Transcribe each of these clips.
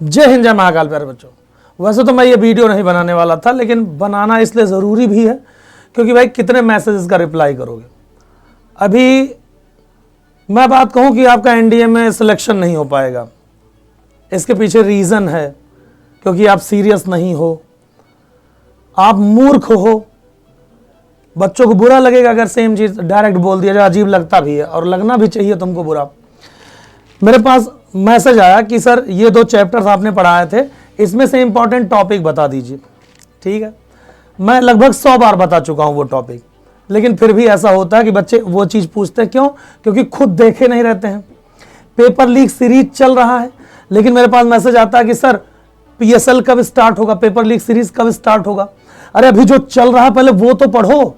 जय हिंद, जय महाकाल। प्यारे बच्चों, वैसे तो मैं ये वीडियो नहीं बनाने वाला था, लेकिन बनाना इसलिए ज़रूरी भी है क्योंकि भाई कितने मैसेजेस का रिप्लाई करोगे। अभी मैं बात कहूँ कि आपका एनडीए में सिलेक्शन नहीं हो पाएगा, इसके पीछे रीज़न है क्योंकि आप सीरियस नहीं हो, आप मूर्ख हो। बच्चों को बुरा लगेगा अगर सेम चीज़ डायरेक्ट बोल दिया जाए, अजीब लगता भी है और लगना भी चाहिए तुमको बुरा। मेरे पास मैसेज आया कि सर ये 2 चैप्टर्स आपने पढ़ाए थे, इसमें से इंपॉर्टेंट टॉपिक बता दीजिए। ठीक है, मैं लगभग 100 बार बता चुका हूँ वो टॉपिक, लेकिन फिर भी ऐसा होता है कि बच्चे वो चीज़ पूछते हैं। क्यों? क्योंकि खुद देखे नहीं रहते हैं। पेपर लीक सीरीज चल रहा है, लेकिन मेरे पास मैसेज आता है कि सर PSL कब स्टार्ट होगा, पेपर लीक सीरीज कब स्टार्ट होगा। अरे अभी जो चल रहा है पहले वो तो पढ़ो।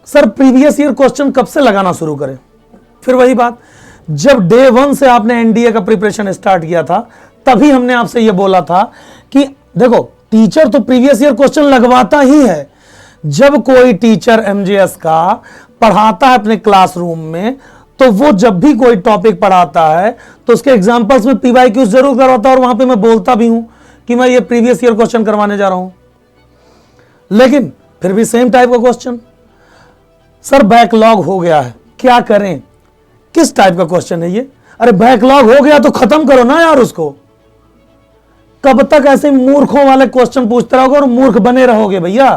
सर प्रीवियस ईयर क्वेश्चन कब से लगाना शुरू करें? फिर वही बात, जब डे 1 से आपने एनडीए का प्रिपरेशन स्टार्ट किया था तभी हमने आपसे यह बोला था कि देखो टीचर तो प्रीवियस ईयर क्वेश्चन लगवाता ही है। जब कोई टीचर एमजीएस का पढ़ाता है अपने क्लासरूम में, तो वो जब भी कोई टॉपिक पढ़ाता है तो उसके एग्जांपल्स में PYQ जरूर करवाता है, और वहां पे मैं बोलता भी हूं कि मैं ये प्रीवियस ईयर क्वेश्चन करवाने जा रहा हूं। लेकिन फिर भी सेम टाइप का क्वेश्चन, सर बैकलॉग हो गया है, क्या करें? किस टाइप का क्वेश्चन है ये? अरे बैकलॉग हो गया तो खत्म करो ना यार उसको। कब तक ऐसे मूर्खों वाले क्वेश्चन पूछते रहोगे और मूर्ख बने रहोगे भैया?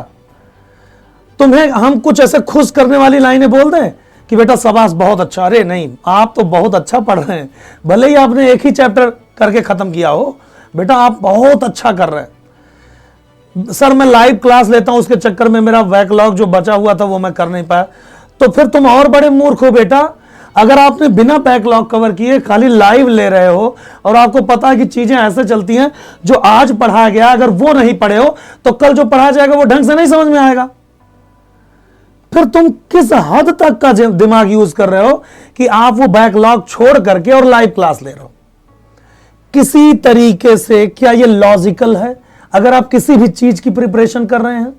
तुम्हें हम कुछ ऐसे खुश करने वाली लाइनें बोल दें कि बेटा शाबाश बहुत अच्छा। अरे नहीं, आप तो बहुत अच्छा पढ़ रहे हैं, भले ही आपने एक ही चैप्टर करके खत्म किया हो, बेटा आप बहुत अच्छा कर रहे हैं। सर मैं लाइव क्लास लेता हूं, उसके चक्कर में मेरा बैकलॉग जो बचा हुआ था वो मैं कर नहीं पाया। तो फिर तुम और बड़े मूर्ख हो बेटा। अगर आपने बिना बैकलॉग कवर किए खाली लाइव ले रहे हो और आपको पता है कि चीजें ऐसे चलती हैं, जो आज पढ़ाया गया अगर वो नहीं पढ़े हो तो कल जो पढ़ाया जाएगा वो ढंग से नहीं समझ में आएगा। फिर तुम किस हद तक का दिमाग यूज कर रहे हो कि आप वो बैकलॉग छोड़ करके और लाइव क्लास ले रहे हो? किसी तरीके से क्या ये लॉजिकल है? अगर आप किसी भी चीज की प्रिपरेशन कर रहे हैं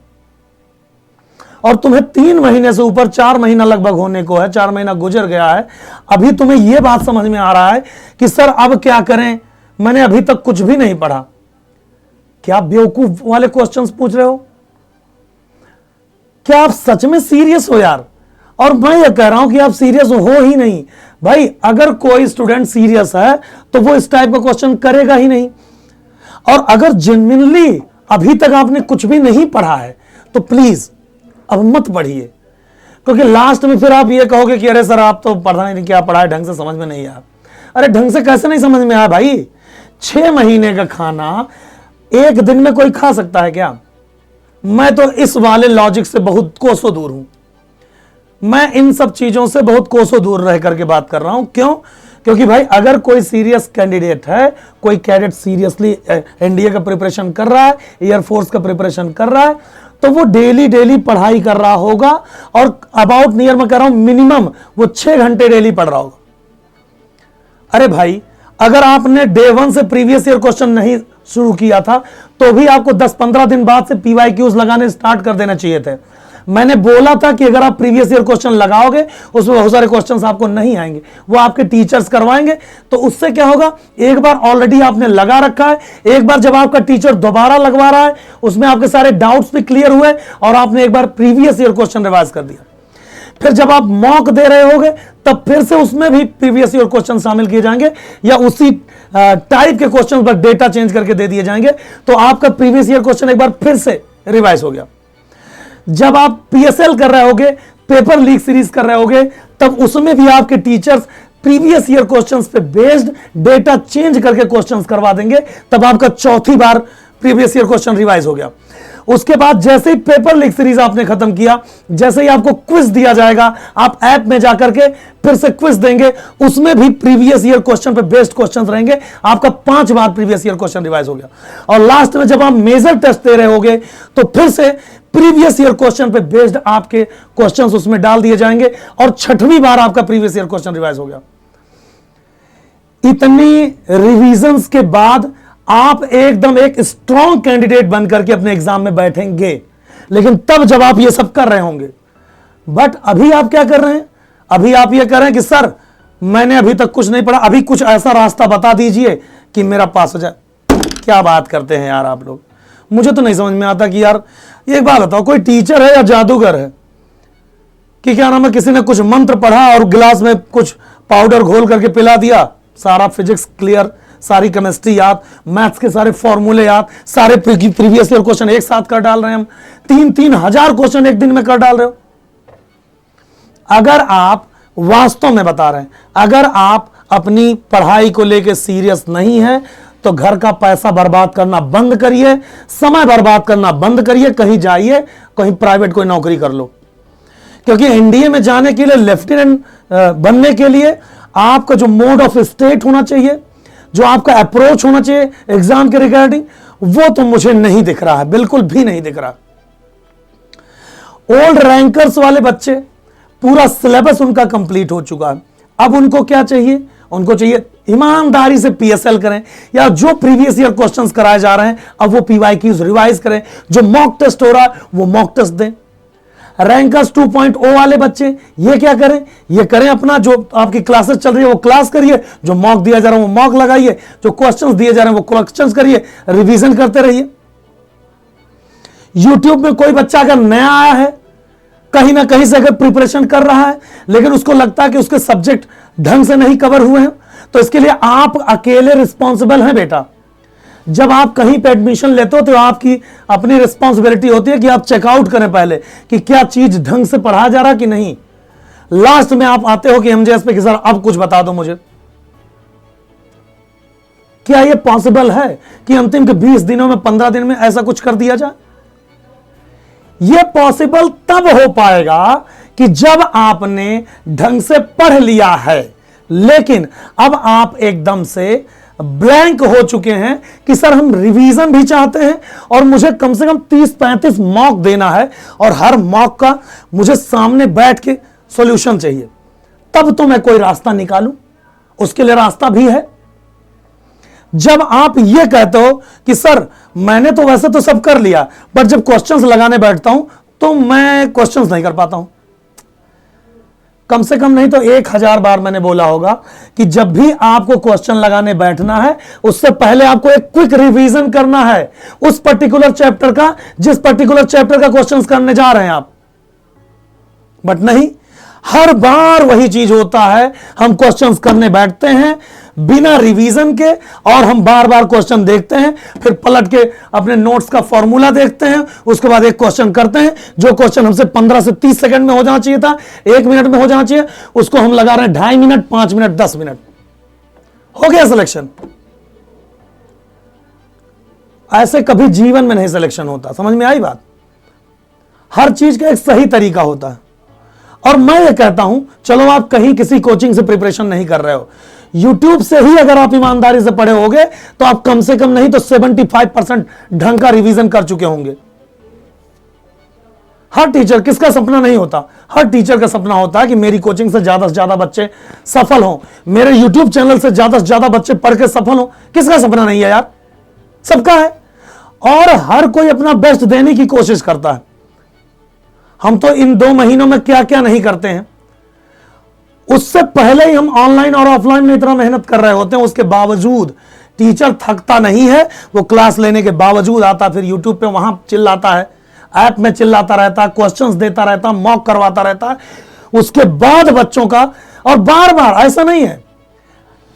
और तुम्हें 3 महीने से ऊपर 4 महीना लगभग होने को है, 4 महीना गुजर गया है, अभी तुम्हें यह बात समझ में आ रहा है कि सर अब क्या करें, मैंने अभी तक कुछ भी नहीं पढ़ा। क्या आप बेवकूफ वाले क्वेश्चंस पूछ रहे हो? क्या आप सच में सीरियस हो यार? और मैं ये कह रहा हूं कि आप सीरियस हो ही नहीं भाई। अगर कोई स्टूडेंट सीरियस है तो वो इस टाइप का क्वेश्चन करेगा ही नहीं। और अगर जेन्युइनली अभी तक आपने कुछ भी नहीं पढ़ा है तो प्लीज अब मत पढ़िए, क्योंकि लास्ट में फिर आप ये कहोगे कि अरे सर आप तो पढ़ा नहीं, क्या पढ़ा है, ढंग से समझ में नहीं आया। अरे ढंग से कैसे नहीं समझ में आया भाई? 6 महीने का खाना एक दिन में कोई खा सकता है क्या? मैं तो इस वाले लॉजिक से बहुत कोसों दूर हूं। मैं इन सब चीजों से बहुत कोसों दूर रह करके बात कर रहा हूं। क्यों? क्योंकि भाई अगर कोई सीरियस कैंडिडेट है, कोई कैडेट सीरियसली एनडीए का प्रिपरेशन कर रहा है, एयरफोर्स का प्रिपरेशन कर रहा है, तो वो डेली पढ़ाई कर रहा होगा, और अबाउट नियर मैं कह रहा हूं मिनिमम वो 6 घंटे डेली पढ़ रहा होगा। अरे भाई अगर आपने डे 1 से प्रीवियस ईयर क्वेश्चन नहीं शुरू किया था तो भी आपको 10-15 दिन बाद से PYQs लगाने स्टार्ट कर देना चाहिए थे। मैंने बोला था कि अगर आप प्रीवियस ईयर क्वेश्चन लगाओगे उसमें बहुत सारे क्वेश्चंस आपको नहीं आएंगे, वो आपके टीचर्स करवाएंगे। तो उससे क्या होगा, एक बार ऑलरेडी आपने लगा रखा है, एक बार जब आपका टीचर दोबारा लगवा रहा है उसमें आपके सारे डाउट्स भी क्लियर हुए और आपने एक बार प्रीवियस ईयर क्वेश्चन रिवाइज कर दिया। फिर जब आप मॉक दे रहे होगे तब फिर से उसमें भी प्रीवियस ईयर क्वेश्चन शामिल किए जाएंगे, या उसी टाइप के क्वेश्चन पर डेटा चेंज करके दे दिए जाएंगे, तो आपका प्रीवियस ईयर क्वेश्चन एक बार फिर से रिवाइज हो गया। जब आप PSL कर रहे होगे, पेपर लीक सीरीज कर रहे होगे, तब उसमें भी आपके टीचर्स प्रीवियस ईयर क्वेश्चंस पे बेस्ड डेटा चेंज करके क्वेश्चंस करवा देंगे, तब आपका चौथी बार प्रीवियस ईयर क्वेश्चन रिवाइज हो गया। उसके बाद जैसे ही पेपर लीक सीरीज आपने खत्म किया, जैसे ही आपको क्विज दिया जाएगा, आप ऐप में जाकर के फिर से क्विज देंगे, उसमें भी प्रीवियस ईयर क्वेश्चन पे बेस्ड क्वेश्चंस रहेंगे। आपका 5 बार प्रीवियस ईयर क्वेश्चन रिवाइज हो गया। और लास्ट में जब आप मेजर टेस्ट दे रहे होगे तो फिर से प्रीवियस ईयर क्वेश्चन पे बेस्ड आपके क्वेश्चंस उसमें डाल दिए जाएंगे, और 6वीं बार आपका प्रीवियस ईयर क्वेश्चन रिवाइज हो गया। इतनी रिवीजन्स के बाद आप एकदम एक स्ट्रॉन्ग कैंडिडेट बनकर के अपने एग्जाम में बैठेंगे, लेकिन तब जब आप ये सब कर रहे होंगे। बट अभी आप क्या कर रहे हैं? अभी आप ये कर रहे हैं कि सर मैंने अभी तक कुछ नहीं पढ़ा, अभी कुछ ऐसा रास्ता बता दीजिए कि मेरा पास हो जाए। क्या बात करते हैं यार आप लोग, मुझे तो नहीं समझ में आता कि यार एक बात बताओ, कोई टीचर है या जादूगर है कि क्या नाम है, किसी ने कुछ मंत्र पढ़ा और गिलास में कुछ पाउडर घोल करके पिला दिया, सारा फिजिक्स क्लियर, सारी केमिस्ट्री याद, मैथ्स के सारे फॉर्मूले याद, सारे प्रीवियस ईयर क्वेश्चन एक साथ कर डाल रहे हैं हम, 3-3 हजार क्वेश्चन एक दिन में कर डाल रहे हो। अगर आप वास्तव में बता रहे हैं, अगर आप अपनी पढ़ाई को लेकर सीरियस नहीं है तो घर का पैसा बर्बाद करना बंद करिए, समय बर्बाद करना बंद करिए, कहीं जाइए, कहीं प्राइवेट कोई नौकरी कर लो। क्योंकि एनडीए में जाने के लिए, लेफ्टिनेंट बनने के लिए आपका जो मोड ऑफ स्टेट होना चाहिए, जो आपका अप्रोच होना चाहिए एग्जाम के रिगार्डिंग, वो तो मुझे नहीं दिख रहा है, बिल्कुल भी नहीं दिख रहा। ओल्ड रैंकर्स वाले बच्चे, पूरा सिलेबस उनका कंप्लीट हो चुका है, अब उनको क्या चाहिए? उनको चाहिए ईमानदारी से पीएसएल करें, या जो प्रीवियस ईयर क्वेश्चंस कराए जा रहे हैं अब वो पीवाईक्यूज रिवाइज करें, जो मॉक टेस्ट हो रहा है वो मॉक टेस्ट दें। रैंकर्स 2.0 वाले बच्चे ये क्या करें? ये करें अपना जो आपकी क्लासेस चल रही है वो क्लास करिए, जो मॉक दिया जा रहा है वो मॉक लगाइए, जो क्वेश्चंस दिए जा रहे हैं वो क्वेश्चंस करिए, रिवीजन करते रहिए। यूट्यूब में कोई बच्चा अगर नया आया है, कहीं ना कहीं से अगर प्रिपरेशन कर रहा है, लेकिन उसको लगता है कि उसके सब्जेक्ट ढंग से नहीं कवर हुए हैं, तो इसके लिए आप अकेले रिस्पॉन्सिबल हैं बेटा। जब आप कहीं पे एडमिशन लेते हो तो आपकी अपनी रिस्पॉन्सिबिलिटी होती है कि आप चेकआउट करें पहले कि क्या चीज ढंग से पढ़ाया जा रहा कि नहीं। लास्ट में आप आते हो कि एमजेएस पे कि सर अब कुछ बता दो मुझे। क्या यह पॉसिबल है कि अंतिम के 20 दिनों में, 15 दिन में ऐसा कुछ कर दिया जाए? यह पॉसिबल तब हो पाएगा कि जब आपने ढंग से पढ़ लिया है, लेकिन अब आप एकदम से ब्लैंक हो चुके हैं कि सर हम रिवीजन भी चाहते हैं और मुझे कम से कम 30-35 मॉक देना है और हर मॉक का मुझे सामने बैठ के सॉल्यूशन चाहिए, तब तो मैं कोई रास्ता निकालूं। उसके लिए रास्ता भी है। जब आप ये कहते हो कि सर मैंने तो वैसे तो सब कर लिया, बट जब क्वेश्चंस लगाने बैठता हूं तो मैं क्वेश्चंस नहीं कर पाता हूं। कम से कम नहीं तो 1000 बार मैंने बोला होगा कि जब भी आपको क्वेश्चन लगाने बैठना है, उससे पहले आपको एक क्विक रिवीजन करना है उस पर्टिकुलर चैप्टर का, जिस पर्टिकुलर चैप्टर का क्वेश्चंस करने जा रहे हैं आप। बट नहीं, हर बार वही चीज होता है, हम क्वेश्चंस करने बैठते हैं बिना रिवीजन के और हम बार बार क्वेश्चन देखते हैं, फिर पलट के अपने नोट्स का फॉर्मूला देखते हैं, उसके बाद एक क्वेश्चन करते हैं। जो क्वेश्चन हमसे 15 से 30 सेकंड में हो जाना चाहिए था, 1 मिनट में हो जाना चाहिए, उसको हम लगा रहे हैं 2.5 मिनट, 5 मिनट, 10 मिनट। हो गया सिलेक्शन। ऐसे कभी जीवन में नहीं सिलेक्शन होता। समझ में आई बात? हर चीज का एक सही तरीका होता है। और मैं ये कहता हूं, चलो आप कहीं किसी कोचिंग से प्रिपरेशन नहीं कर रहे हो, YouTube से ही अगर आप ईमानदारी से पढ़े होगे तो आप कम से कम नहीं तो 75% ढंग का रिवीजन कर चुके होंगे। हर टीचर, किसका सपना नहीं होता? हर टीचर का सपना होता है कि मेरी कोचिंग से ज्यादा बच्चे सफल हों, मेरे YouTube चैनल से ज्यादा बच्चे पढ़ के सफल हों। किसका सपना नहीं है यार? सबका है। और हर कोई अपना बेस्ट देने की कोशिश करता है। हम तो इन 2 महीनों में क्या क्या नहीं करते हैं, उससे पहले ही हम ऑनलाइन और ऑफलाइन में इतना मेहनत कर रहे होते हैं। उसके बावजूद टीचर थकता नहीं है, वो क्लास लेने के बावजूद आता, फिर यूट्यूब पे वहां चिल्लाता है, ऐप में चिल्लाता रहता है, क्वेश्चंस देता रहता है, मॉक करवाता रहता है। उसके बाद बच्चों का, और बार बार ऐसा नहीं है,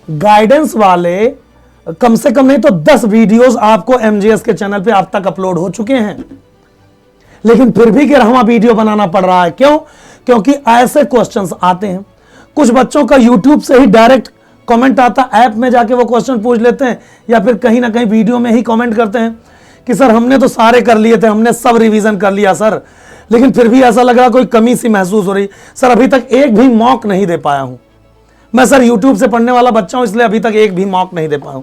गाइडेंस वाले कम से कम नहीं तो 10 वीडियोस आपको एमजेएस के चैनल पे अब तक अपलोड हो चुके हैं, लेकिन फिर भी गिरहवा वीडियो बनाना पड़ रहा है। क्यों? क्योंकि ऐसे क्वेश्चंस आते हैं। कुछ बच्चों का यूट्यूब से ही डायरेक्ट कमेंट आता, ऐप में जाके वो क्वेश्चन पूछ लेते हैं, या फिर कहीं ना कहीं वीडियो में ही कमेंट करते हैं कि सर हमने तो सारे कर लिए थे, हमने सब रिवीजन कर लिया सर, लेकिन फिर भी ऐसा लग रहा कोई कमी सी महसूस हो रही सर, अभी तक एक भी मॉक नहीं दे पाया हूं मैं। सर यूट्यूब से पढ़ने वाला बच्चा हूं, इसलिए अभी तक एक भी मॉक नहीं दे पाया हूं।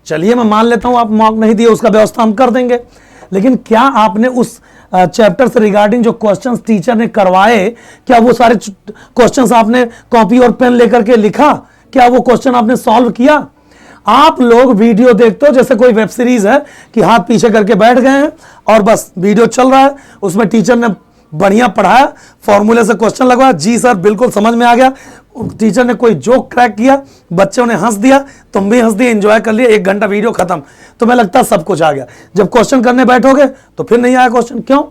चलिए मैं मान लेता हूं आप मॉक नहीं दिए, उसका व्यवस्था हम कर देंगे, लेकिन क्या आपने उस चैप्टर से रिगार्डिंग जो क्वेश्चंस टीचर ने करवाए, क्या वो सारे क्वेश्चंस आपने कॉपी और पेन लेकर के लिखा? क्या वो क्वेश्चन आपने सॉल्व किया? आप लोग वीडियो देखते हो जैसे कोई वेब सीरीज है कि हाथ पीछे करके बैठ गए हैं और बस वीडियो चल रहा है, उसमें टीचर ने बढ़िया पढ़ाया, फॉर्मूले से क्वेश्चन लगवाया, जी सर बिल्कुल समझ में आ गया, टीचर ने कोई जोक क्रैक किया, बच्चों ने हंस दिया, तुम भी हंस दिए, एंजॉय कर लिए, 1 घंटा वीडियो खत्म, तुम्हें लगता है सब कुछ आ गया। जब क्वेश्चन करने बैठोगे तो फिर नहीं आया क्वेश्चन। क्यों?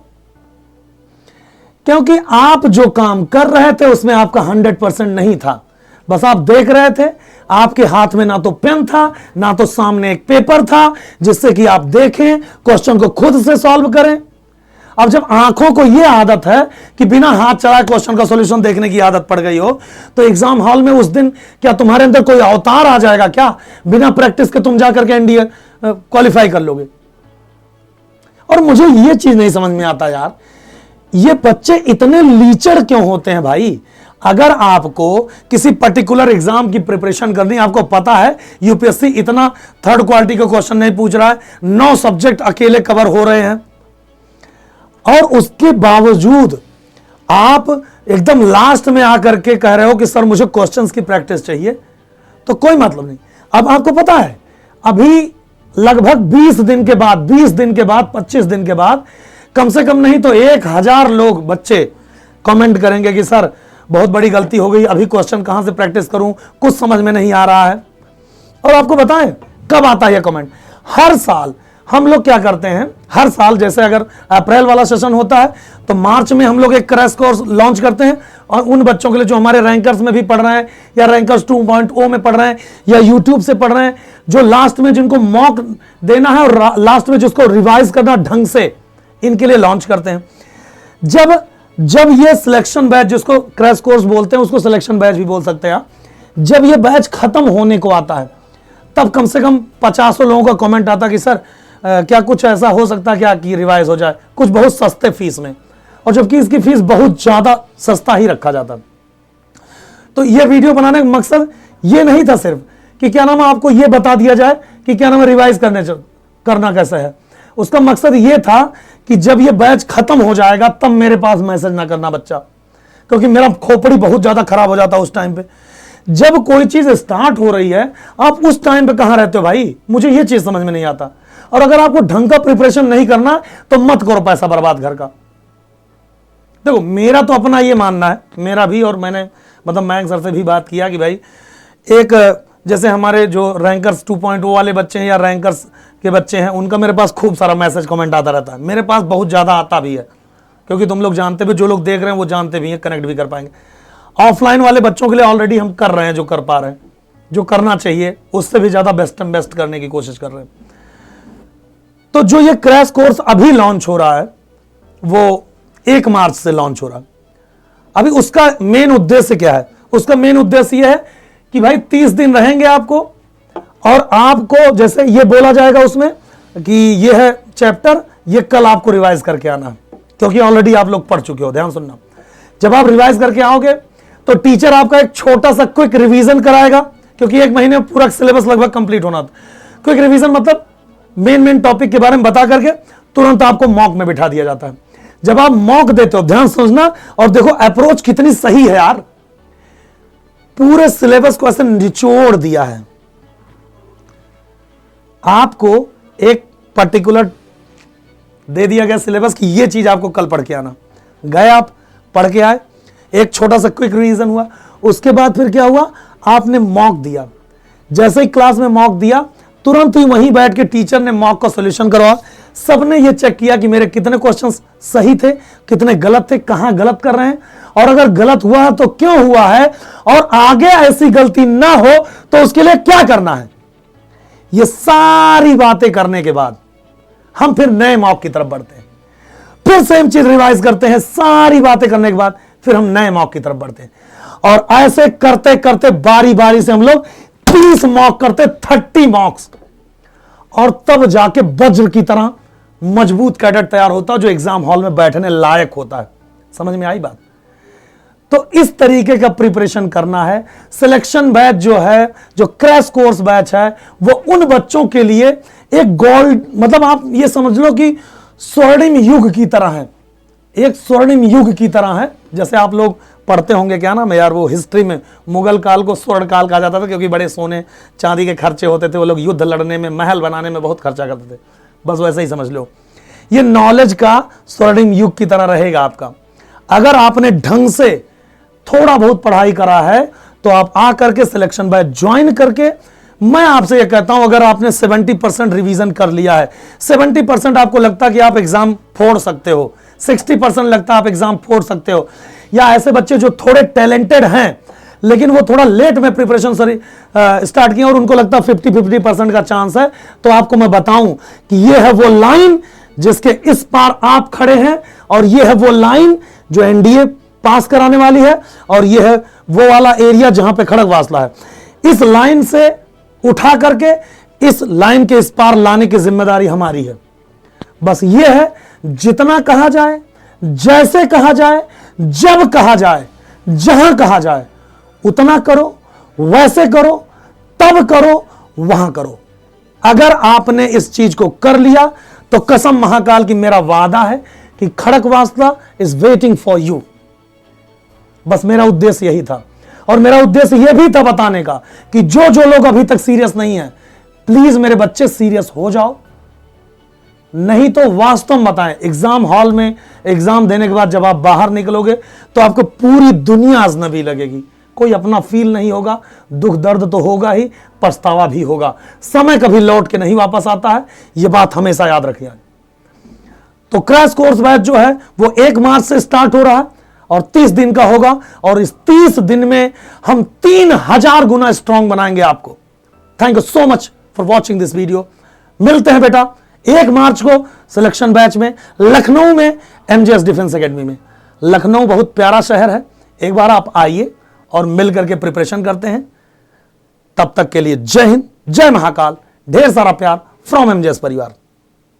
क्योंकि आप जो काम कर रहे थे उसमें आपका 100% नहीं था, बस आप देख रहे थे। आपके हाथ में ना तो पेन था, ना तो सामने एक पेपर था जिससे कि आप देखें, क्वेश्चन को खुद से सॉल्व करें। अब जब आंखों को यह आदत है कि बिना हाथ चलाए क्वेश्चन का सॉल्यूशन देखने की आदत पड़ गई हो, तो एग्जाम हॉल में उस दिन क्या तुम्हारे अंदर कोई अवतार आ जाएगा क्या? बिना प्रैक्टिस के तुम जाकर के एनडीए क्वालिफाई कर लोगे। और मुझे यह चीज नहीं समझ में आता यार, ये बच्चे इतने लीचड़ क्यों होते हैं भाई? अगर आपको किसी पर्टिकुलर एग्जाम की प्रिपरेशन करनी, आपको पता है यूपीएससी इतना थर्ड क्वालिटी का क्वेश्चन नहीं पूछ रहा है, 9 सब्जेक्ट अकेले कवर हो रहे हैं, और उसके बावजूद आप एकदम लास्ट में आकर के कह रहे हो कि सर मुझे क्वेश्चंस की प्रैक्टिस चाहिए, तो कोई मतलब नहीं। अब आपको पता है अभी लगभग 20 दिन के बाद, 20 दिन के बाद, 25 दिन के बाद कम से कम नहीं तो 1000 लोग, बच्चे कमेंट करेंगे कि सर बहुत बड़ी गलती हो गई, अभी क्वेश्चन कहां से प्रैक्टिस करूं, कुछ समझ में नहीं आ रहा है। और आपको बताएं कब आता है यह कमेंट? हर साल हम लोग क्या करते हैं, हर साल जैसे अगर अप्रैल वाला सेशन होता है तो मार्च में हम लोग एक क्रैश कोर्स लॉन्च करते हैं, और उन बच्चों के लिए जो हमारे रैंकर्स में भी पढ़ रहे हैं, या रैंकर्स 2.0 में पढ़ रहे हैं, या यूट्यूब से पढ़ रहे हैं, जो लास्ट में जिनको मॉक देना है और लास्ट में जिसको रिवाइज करना ढंग से, इनके लिए लॉन्च करते हैं। जब ये सिलेक्शन बैच, जिसको क्रैश कोर्स बोलते हैं, उसको सिलेक्शन बैच भी बोल सकते हैं आप, जब ये बैच खत्म होने को आता है तब कम से कम 50 लोगों का कमेंट आता कि सर क्या कुछ ऐसा हो सकता है क्या कि रिवाइज हो जाए, कुछ बहुत सस्ते फीस में, और जबकि इसकी फीस बहुत ज्यादा सस्ता ही रखा जाता। तो ये वीडियो बनाने का मकसद ये नहीं था सिर्फ कि क्या नाम है आपको ये बता दिया जाए कि क्या नाम है रिवाइज करना कैसे है। उसका मकसद ये था कि जब ये बैच खत्म हो जाएगा तब मेरे पास मैसेज ना करना बच्चा, क्योंकि मेरा खोपड़ी बहुत ज्यादा खराब हो जाता उस टाइम पे। जब कोई चीज स्टार्ट हो रही है आप उस टाइम पे कहां रहते हो भाई? मुझे ये चीज समझ में नहीं आता। और अगर आपको ढंग का प्रिपरेशन नहीं करना तो मत करो पैसा बर्बाद घर का। देखो मेरा तो अपना ये मानना है, मेरा भी, और मैंने मतलब मयंक सर से भी बात किया कि भाई एक जैसे हमारे जो रैंकर्स 2.0 वाले बच्चे हैं या रैंकर्स के बच्चे हैं, उनका मेरे पास खूब सारा मैसेज कमेंट आता रहता है, मेरे पास बहुत ज़्यादा आता भी है, क्योंकि तुम लोग जानते भी, जो लोग देख रहे हैं वो जानते भी हैं, कनेक्ट भी कर पाएंगे। ऑफलाइन वाले बच्चों के लिए ऑलरेडी हम कर रहे हैं जो कर पा रहे हैं, जो करना चाहिए उससे भी ज़्यादा बेस्ट एंड बेस्ट करने की कोशिश कर रहे हैं। तो जो ये क्रैश कोर्स अभी लॉन्च हो रहा है वो 1 मार्च से लॉन्च हो रहा है। अभी उसका मेन उद्देश्य क्या है? उसका मेन उद्देश्य यह है कि भाई 30 दिन रहेंगे आपको, और आपको जैसे ये बोला जाएगा उसमें कि ये है चैप्टर, ये कल आपको रिवाइज करके आना है, क्योंकि ऑलरेडी आप लोग पढ़ चुके हो। ध्यान सुनना, जब आप रिवाइज करके आओगे तो टीचर आपका एक छोटा सा क्विक रिवीजन कराएगा, क्योंकि 1 महीने में पूरा सिलेबस लगभग कंप्लीट होना था। क्विक रिवीजन मतलब मेन टॉपिक के बारे में बता करके तुरंत आपको मॉक में बिठा दिया जाता है। जब आप मॉक देते हो, ध्यान समझना और देखो अप्रोच कितनी सही है यार, पूरे सिलेबस को ऐसे निचोड़ दिया है। आपको एक पर्टिकुलर दे दिया गया सिलेबस कि ये चीज आपको कल पढ़ के आना, गए आप पढ़ के आए, एक छोटा सा क्विक रिवीजन हुआ, उसके बाद फिर क्या हुआ, आपने मॉक दिया। जैसे ही क्लास में मॉक दिया तुरंत ही वहीं बैठ के टीचर ने मॉक का सॉल्यूशन करवाया, सबने ये चेक किया कि मेरे कितने क्वेश्चंस सही थे, कितने गलत थे, कहां गलत कर रहे हैं, और अगर गलत हुआ है तो क्यों हुआ है, और आगे ऐसी गलती ना हो तो उसके लिए क्या करना है। ये सारी बातें करने के बाद हम फिर नए मॉक की तरफ बढ़ते हैं, फिर सेम चीज रिवाइज करते हैं, सारी बातें करने के बाद फिर हम नए मॉक की तरफ बढ़ते हैं, और ऐसे करते करते बारी बारी से हम लोग 30 मॉक करते, 30 मॉक्स, और तब जाके वज्र की तरह मजबूत कैडेट तैयार होता है जो एग्जाम हॉल में बैठने लायक होता है। समझ में आई बात? तो इस तरीके का प्रिपरेशन करना है। सिलेक्शन बैच जो है, जो क्रैश कोर्स बैच है, वो उन बच्चों के लिए एक गोल्ड, मतलब आप ये समझ लो कि स्वर्णिम युग की तरह है, एक स्वर्णिम युग की तरह है। जैसे आप लोग पढ़ते होंगे, क्या नाम है यार वो हिस्ट्री में, मुगल काल को स्वर्ण काल कहा जाता था, क्योंकि बड़े सोने चांदी के खर्चे होते थे, वो लोग युद्ध लड़ने में, महल बनाने में बहुत खर्चा करते थे। बस वैसे ही समझ लो, ये नॉलेज का स्वर्णिम युग की तरह रहेगा आपका। अगर आपने ढंग से थोड़ा बहुत पढ़ाई करा है तो आप आ करके सिलेक्शन बैच ज्वाइन करके, मैं आपसे यह कहता हूं अगर आपने 70% रिवीजन कर लिया है, 70% आपको लगता है कि आप एग्जाम फोड़ सकते हो, 60% लगता है आप एग्जाम फोड़ सकते हो, या ऐसे बच्चे जो थोड़े टैलेंटेड हैं लेकिन वो थोड़ा लेट में प्रिपरेशन स्टार्ट किया और उनको लगता है 50-50% का चांस है, तो आपको मैं बताऊं कि ये है वो लाइन जिसके इस पार आप खड़े हैं, और ये है वो लाइन जो एनडीए पास कराने वाली है, और ये है वो वाला एरिया जहां पे खड़गवासला है। इस लाइन से उठा करके इस लाइन के इस पार लाने की जिम्मेदारी हमारी है। बस ये है, जितना कहा जाए, जैसे कहा जाए, जब कहा जाए, जहां कहा जाए, उतना करो, वैसे करो, तब करो, वहां करो। अगर आपने इस चीज को कर लिया तो कसम महाकाल की मेरा वादा है कि Khadakwasla is waiting for you. बस मेरा उद्देश्य यही था, और मेरा उद्देश्य यह भी था बताने का कि जो जो लोग अभी तक सीरियस नहीं है, प्लीज मेरे बच्चे सीरियस हो जाओ। नहीं तो वास्तव में बताएं, एग्जाम हॉल में एग्जाम देने के बाद जब आप बाहर निकलोगे तो आपको पूरी दुनिया अजनबी लगेगी, कोई अपना फील नहीं होगा, दुख दर्द तो होगा ही, पछतावा भी होगा। समय कभी लौट के नहीं वापस आता है, यह बात हमेशा याद रखिए। तो क्रैश कोर्स बैच जो है वो 1 मार्च से स्टार्ट हो रहा है और 30 दिन का होगा, और इस 30 दिन में हम 3000 गुना स्ट्रांग बनाएंगे आपको। Thank you so much for watching this video. मिलते हैं बेटा 1 मार्च को सिलेक्शन बैच में, लखनऊ में, एमजीएस डिफेंस एकेडमी में। लखनऊ बहुत प्यारा शहर है, एक बार आप आइए और मिल करके प्रिपरेशन करते हैं। तब तक के लिए जय हिंद, जय महाकाल, ढेर सारा प्यार फ्रॉम एमजीएस परिवार।